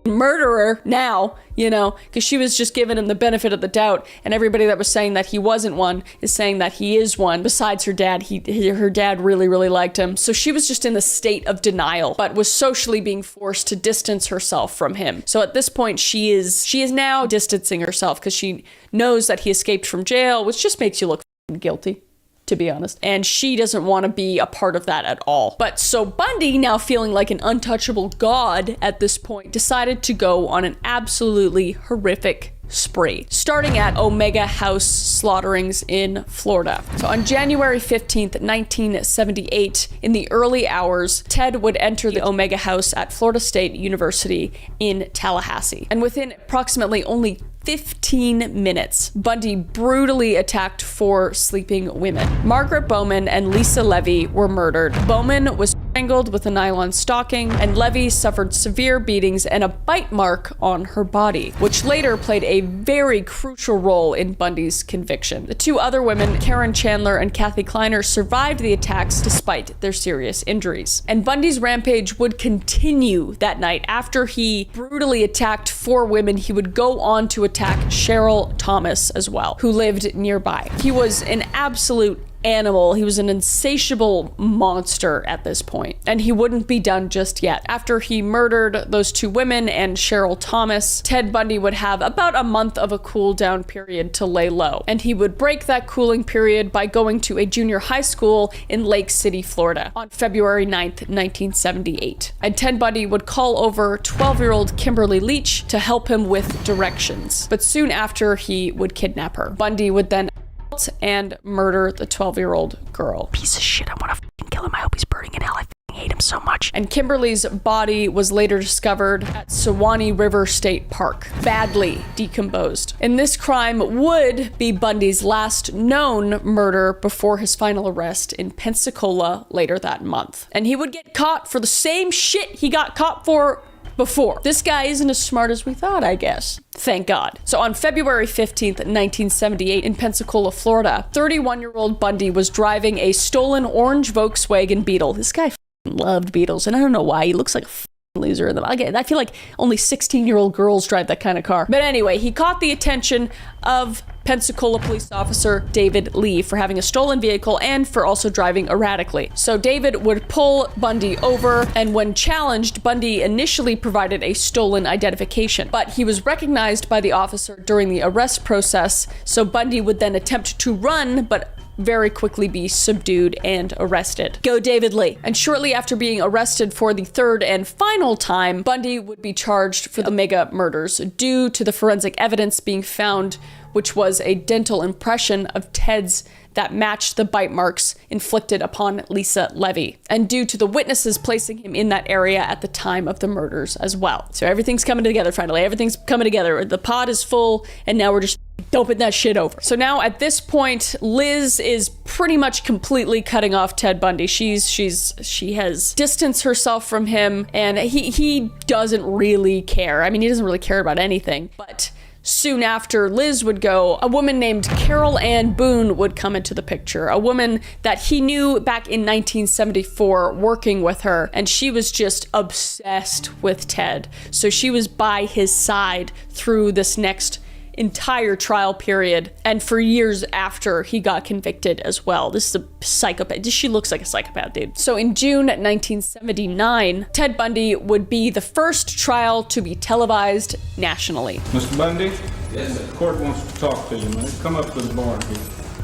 murderer now, you know, because she was just giving him the benefit of the doubt, and everybody that was saying that he wasn't one is saying that he is one. Besides her dad, her dad really, really liked him. So she was just in the state of denial, but was socially being forced to distance herself from him. So at this point, she is now distancing herself because she knows that he escaped from jail, which just makes you look guilty, to be honest. And she doesn't want to be a part of that at all. But so Bundy, now feeling like an untouchable god at this point, decided to go on an absolutely horrific spree, starting at Omega House slaughterings in Florida. So on January 15th, 1978, in the early hours, Ted would enter the Omega House at Florida State University in Tallahassee. And within approximately only 15 minutes, Bundy brutally attacked 4 sleeping women. Margaret Bowman and Lisa Levy were murdered. Bowman was strangled with a nylon stocking, and Levy suffered severe beatings and a bite mark on her body, which later played a very crucial role in Bundy's conviction. The 2 other women, Karen Chandler and Kathy Kleiner, survived the attacks despite their serious injuries. And Bundy's rampage would continue that night. After he brutally attacked 4 women, he would go on to attack Cheryl Thomas as well, who lived nearby. He was an absolute animal. He was an insatiable monster at this point, and he wouldn't be done just yet. After he murdered those 2 women and Cheryl Thomas, Ted Bundy would have about a month of a cool down period to lay low, and he would break that cooling period by going to a junior high school in Lake City, Florida on February 9th, 1978. And Ted Bundy would call over 12-year-old Kimberly Leach to help him with directions, but soon after he would kidnap her. Bundy would then and murder the 12-year-old girl. Piece of shit, I want to fucking kill him. I hope he's burning in hell. I fucking hate him so much. And Kimberly's body was later discovered at Sewanee River State Park, badly decomposed. And this crime would be Bundy's last known murder before his final arrest in Pensacola later that month. And he would get caught for the same shit he got caught for before. This guy isn't as smart as we thought, I guess. Thank God. So on February 15th, 1978, in Pensacola, Florida, 31-year-old Bundy was driving a stolen orange Volkswagen Beetle. This guy loved Beetles, and I don't know why. He looks like a loser in them. I feel like only 16-year-old girls drive that kind of car. But anyway, he caught the attention of Pensacola police officer David Lee for having a stolen vehicle and for also driving erratically. So David would pull Bundy over, and when challenged, Bundy initially provided a stolen identification, but he was recognized by the officer during the arrest process, so Bundy would then attempt to run, but very quickly be subdued and arrested. Go David Lee. And shortly after being arrested for the 3rd and final time, Bundy would be charged for the Omega murders due to the forensic evidence being found, which was a dental impression of Ted's that matched the bite marks inflicted upon Lisa Levy, and due to the witnesses placing him in that area at the time of the murders as well. So everything's coming together finally. Everything's coming together. The pod is full, and now we're just dumping that shit over. So now at this point, Liz is pretty much completely cutting off Ted Bundy. She has distanced herself from him, and he doesn't really care. I mean, he doesn't really care about anything, but soon after Liz would go, a woman named Carol Ann Boone would come into the picture, a woman that he knew back in 1974 working with her, and she was just obsessed with Ted. So she was by his side through this next entire trial period and for years after he got convicted as well. This is a psychopath. She looks like a psychopath, dude. So in June 1979, Ted Bundy would be the first trial to be televised nationally. Mr. Bundy? Yes, sir. The court wants to talk to you, man. Come up to the bar here.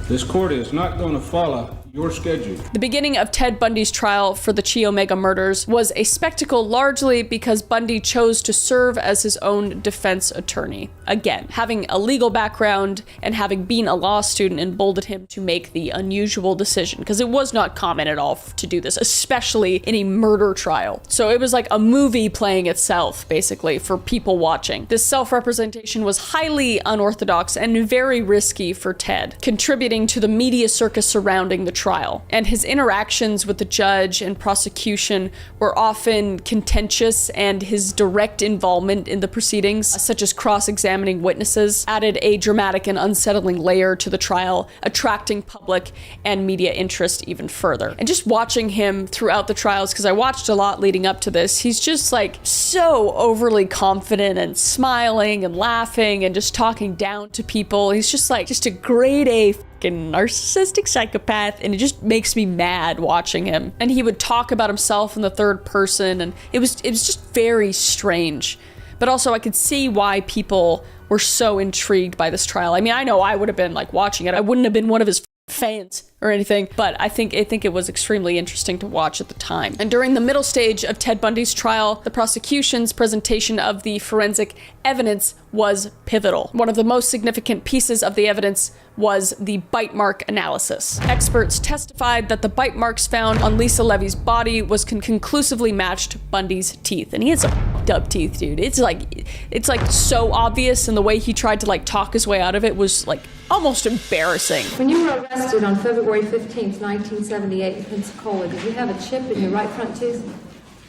This court is not going to follow your schedule. The beginning of Ted Bundy's trial for the Chi Omega murders was a spectacle largely because Bundy chose to serve as his own defense attorney. Again, having a legal background and having been a law student emboldened him to make the unusual decision, because it was not common at all to do this, especially in a murder trial. So it was like a movie playing itself, basically, for people watching. This self-representation was highly unorthodox and very risky for Ted, contributing to the media circus surrounding the trial. And his interactions with the judge and prosecution were often contentious, and his direct involvement in the proceedings, such as cross-examining witnesses, added a dramatic and unsettling layer to the trial, attracting public and media interest even further. And just watching him throughout the trials, because I watched a lot leading up to this, he's just like so overly confident and smiling and laughing and just talking down to people. He's just like, just a grade A fucking narcissistic psychopath, and it just makes me mad watching him. And he would talk about himself in the third person, and it was just very strange. But also I could see why people were so intrigued by this trial. I mean, I know I would have been like watching it. I wouldn't have been one of his fans or anything, but I think it was extremely interesting to watch at the time. And during the middle stage of Ted Bundy's trial, the prosecution's presentation of the forensic evidence was pivotal. One of the most significant pieces of the evidence was the bite mark analysis. Experts testified that the bite marks found on Lisa Levy's body was conclusively matched Bundy's teeth. And he had some fucked up teeth, dude. It's like so obvious, and the way he tried to like talk his way out of it was like almost embarrassing. When you were arrested on February 15th, 1978 in Pensacola, did you have a chip in your right front tooth?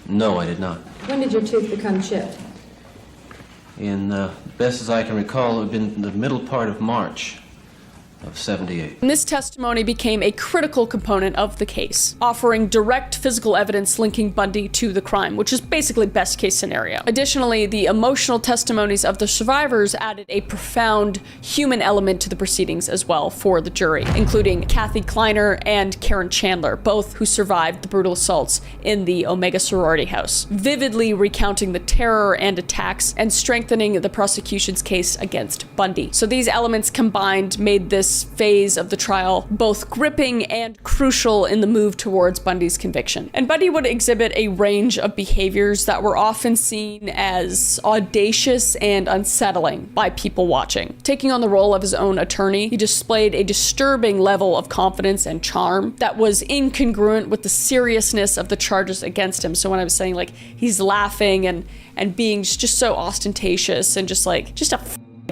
No, I did not. When did your tooth become chipped? Best as I can recall, it had been the middle part of March of 78. And this testimony became a critical component of the case, offering direct physical evidence linking Bundy to the crime, which is basically best case scenario. Additionally, the emotional testimonies of the survivors added a profound human element to the proceedings as well for the jury, including Kathy Kleiner and Karen Chandler, both who survived the brutal assaults in the Omega sorority house, vividly recounting the terror and attacks and strengthening the prosecution's case against Bundy. So these elements combined made this phase of the trial both gripping and crucial in the move towards Bundy's conviction. And Bundy would exhibit a range of behaviors that were often seen as audacious and unsettling by people watching. Taking on the role of his own attorney, he displayed a disturbing level of confidence and charm that was incongruent with the seriousness of the charges against him. So when I was saying like he's laughing and being just so ostentatious and just a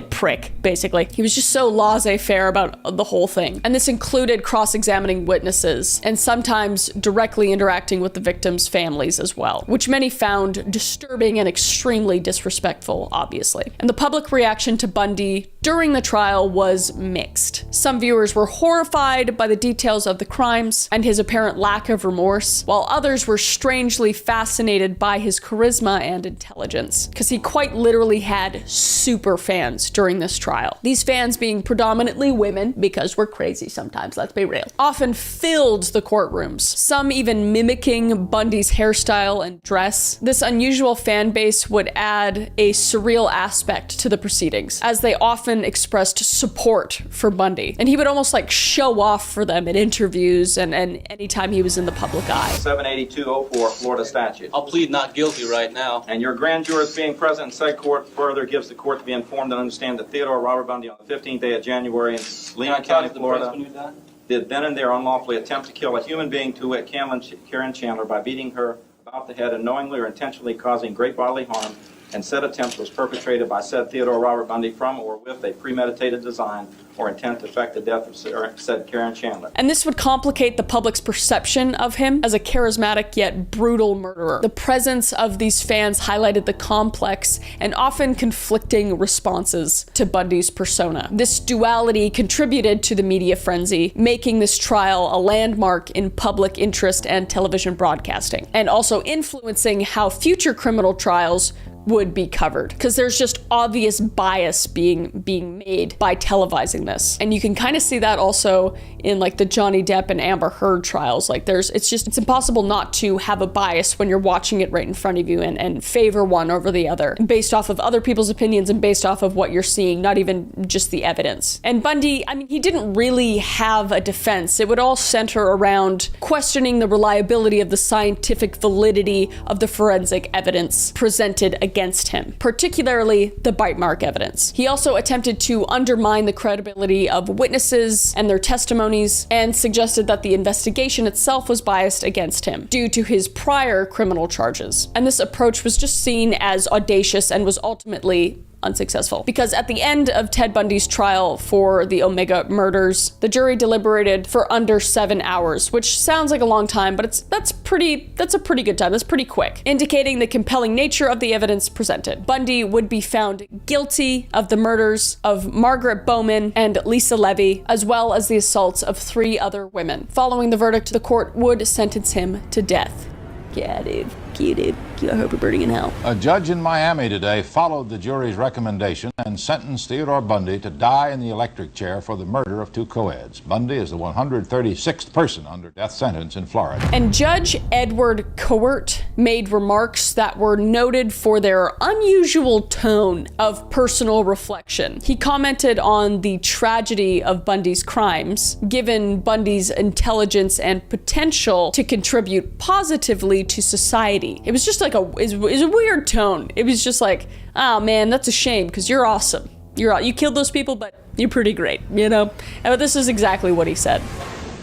prick, basically. He was just so laissez-faire about the whole thing. And this included cross-examining witnesses and sometimes directly interacting with the victims' families as well, which many found disturbing and extremely disrespectful, obviously. And the public reaction to Bundy during the trial was mixed. Some viewers were horrified by the details of the crimes and his apparent lack of remorse, while others were strangely fascinated by his charisma and intelligence, because he quite literally had super fans during this trial. These fans being predominantly women, because we're crazy sometimes, let's be real, often filled the courtrooms, some even mimicking Bundy's hairstyle and dress. This unusual fan base would add a surreal aspect to the proceedings, as they often expressed support for Bundy. And he would almost like show off for them in interviews and anytime he was in the public eye. 78204 Florida statute. I'll plead not guilty right now. And your grand jurors being present in said court further gives the court to be informed and understand that Theodore Robert Bundy on the 15th day of January in Lehman County, Florida, did then and there unlawfully attempt to kill a human being, to wit, Karen Chandler, by beating her about the head and knowingly or intentionally causing great bodily harm, and said attempt was perpetrated by said Theodore Robert Bundy from or with a premeditated design or intent to effect the death of said Karen Chandler. And this would complicate the public's perception of him as a charismatic yet brutal murderer. The presence of these fans highlighted the complex and often conflicting responses to Bundy's persona. This duality contributed to the media frenzy, making this trial a landmark in public interest and television broadcasting, and also influencing how future criminal trials would be covered, because there's just obvious bias being made by televising this. And you can kind of see that also in like the Johnny Depp and Amber Heard trials. Like it's impossible not to have a bias when you're watching it right in front of you and favor one over the other based off of other people's opinions and based off of what you're seeing, not even just the evidence. And Bundy, I mean, he didn't really have a defense. It would all center around questioning the reliability of the scientific validity of the forensic evidence presented against him, particularly the bite mark evidence. He also attempted to undermine the credibility of witnesses and their testimonies, and suggested that the investigation itself was biased against him due to his prior criminal charges. And this approach was just seen as audacious and was ultimately unsuccessful. Because at the end of Ted Bundy's trial for the Omega murders, the jury deliberated for under 7 hours, which sounds like a long time, but that's a pretty good time. That's pretty quick, indicating the compelling nature of the evidence presented. Bundy would be found guilty of the murders of Margaret Bowman and Lisa Levy, as well as the assaults of 3 other women. Following the verdict, the court would sentence him to death. Yeah, dude. Cute, dude. I hope you're burning in hell. A judge in Miami today followed the jury's recommendation and sentenced Theodore Bundy to die in the electric chair for the murder of 2 co-eds. Bundy is the 136th person under death sentence in Florida. And Judge Edward Cowart made remarks that were noted for their unusual tone of personal reflection. He commented on the tragedy of Bundy's crimes, given Bundy's intelligence and potential to contribute positively to society. It was just like it was a weird tone. It was just like, oh man, that's a shame because you're awesome. You killed those people, but you're pretty great, you know? And this is exactly what he said.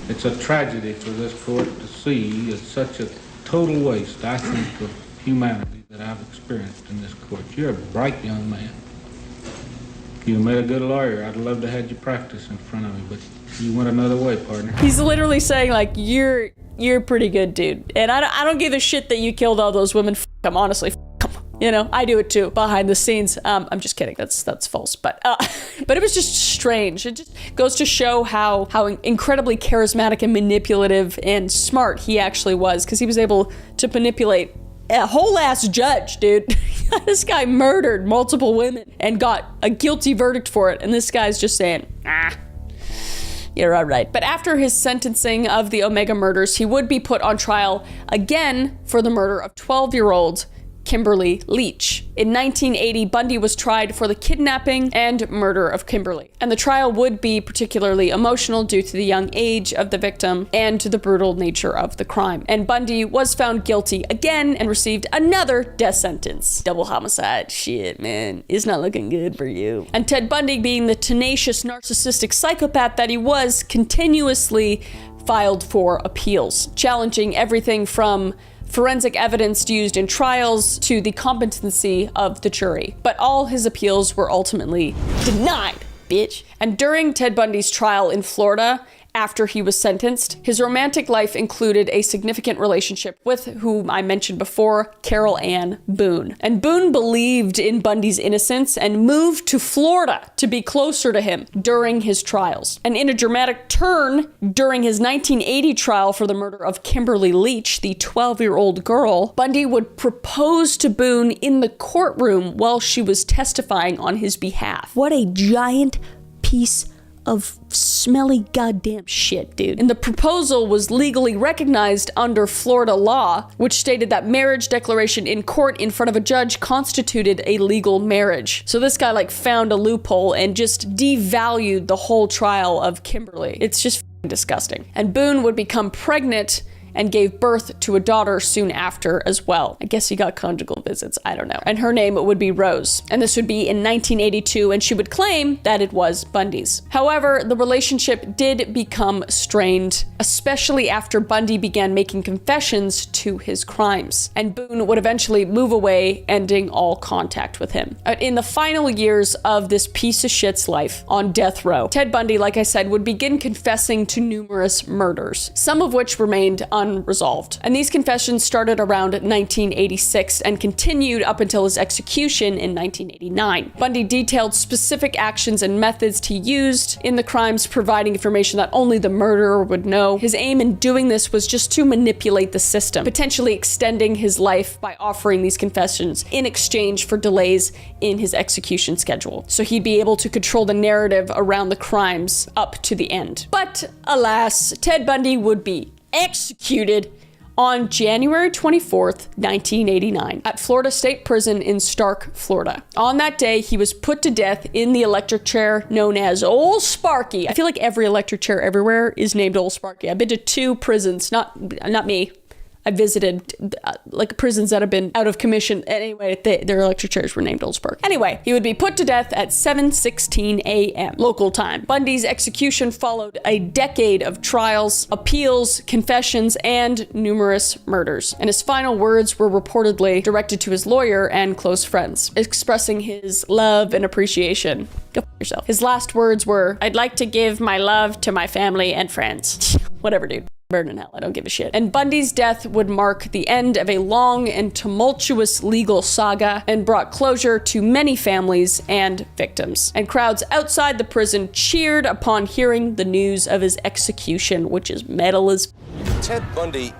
It's a tragedy for this court to see it's such a total waste, I think, of humanity that I've experienced in this court. You're a bright young man. If you made a good lawyer, I'd love to have you practice in front of me, but you went another way, partner. He's literally saying, like, you're a pretty good dude. And I don't give a shit that you killed all those women. F them, honestly. F them. You know, I do it too, behind the scenes. I'm just kidding. That's false. But it was just strange. It just goes to show how incredibly charismatic and manipulative and smart he actually was, because he was able to manipulate a whole ass judge, dude. This guy murdered multiple women and got a guilty verdict for it. And this guy's just saying, you're all right. But after his sentencing of the Omega murders, he would be put on trial again for the murder of 12-year-old Kimberly Leach. In 1980, Bundy was tried for the kidnapping and murder of Kimberly. And the trial would be particularly emotional due to the young age of the victim and to the brutal nature of the crime. And Bundy was found guilty again and received another death sentence. Double homicide. Shit, man. It's not looking good for you. And Ted Bundy, being the tenacious narcissistic psychopath that he was, continuously filed for appeals, challenging everything from forensic evidence used in trials to the competency of the jury. But all his appeals were ultimately denied, bitch. And during Ted Bundy's trial in Florida, after he was sentenced, his romantic life included a significant relationship with whom I mentioned before, Carol Ann Boone. And Boone believed in Bundy's innocence and moved to Florida to be closer to him during his trials. And in a dramatic turn, during his 1980 trial for the murder of Kimberly Leach, the 12-year-old girl, Bundy would propose to Boone in the courtroom while she was testifying on his behalf. What a giant piece of smelly goddamn shit, dude. And the proposal was legally recognized under Florida law, which stated that marriage declaration in court in front of a judge constituted a legal marriage. So this guy like found a loophole and just devalued the whole trial of Kimberly. It's just disgusting. And Boone would become pregnant and gave birth to a daughter soon after as well. I guess he got conjugal visits, I don't know. And her name would be Rose. And this would be in 1982, and she would claim that it was Bundy's. However, the relationship did become strained, especially after Bundy began making confessions to his crimes. And Boone would eventually move away, ending all contact with him. In the final years of this piece of shit's life on death row, Ted Bundy, like I said, would begin confessing to numerous murders, some of which remained unresolved. And these confessions started around 1986 and continued up until his execution in 1989. Bundy detailed specific actions and methods he used in the crimes, providing information that only the murderer would know. His aim in doing this was just to manipulate the system, potentially extending his life by offering these confessions in exchange for delays in his execution schedule. So he'd be able to control the narrative around the crimes up to the end. But alas, Ted Bundy would be executed on January 24th, 1989 at Florida State Prison in Stark, Florida. On that day, he was put to death in the electric chair known as Old Sparky. I feel like every electric chair everywhere is named Old Sparky. I've been to 2 prisons, not me. I visited like prisons that have been out of commission. Anyway, their electric chairs were named Oldsburg. Anyway, he would be put to death at 7:16 a.m. local time. Bundy's execution followed a decade of trials, appeals, confessions, and numerous murders. And his final words were reportedly directed to his lawyer and close friends, expressing his love and appreciation. Go f*** yourself. His last words were, "I'd like to give my love to my family and friends." Whatever, dude. Burn in hell, I don't give a shit. And Bundy's death would mark the end of a long and tumultuous legal saga and brought closure to many families and victims. And crowds outside the prison cheered upon hearing the news of his execution, which is metal as... Ted Bundy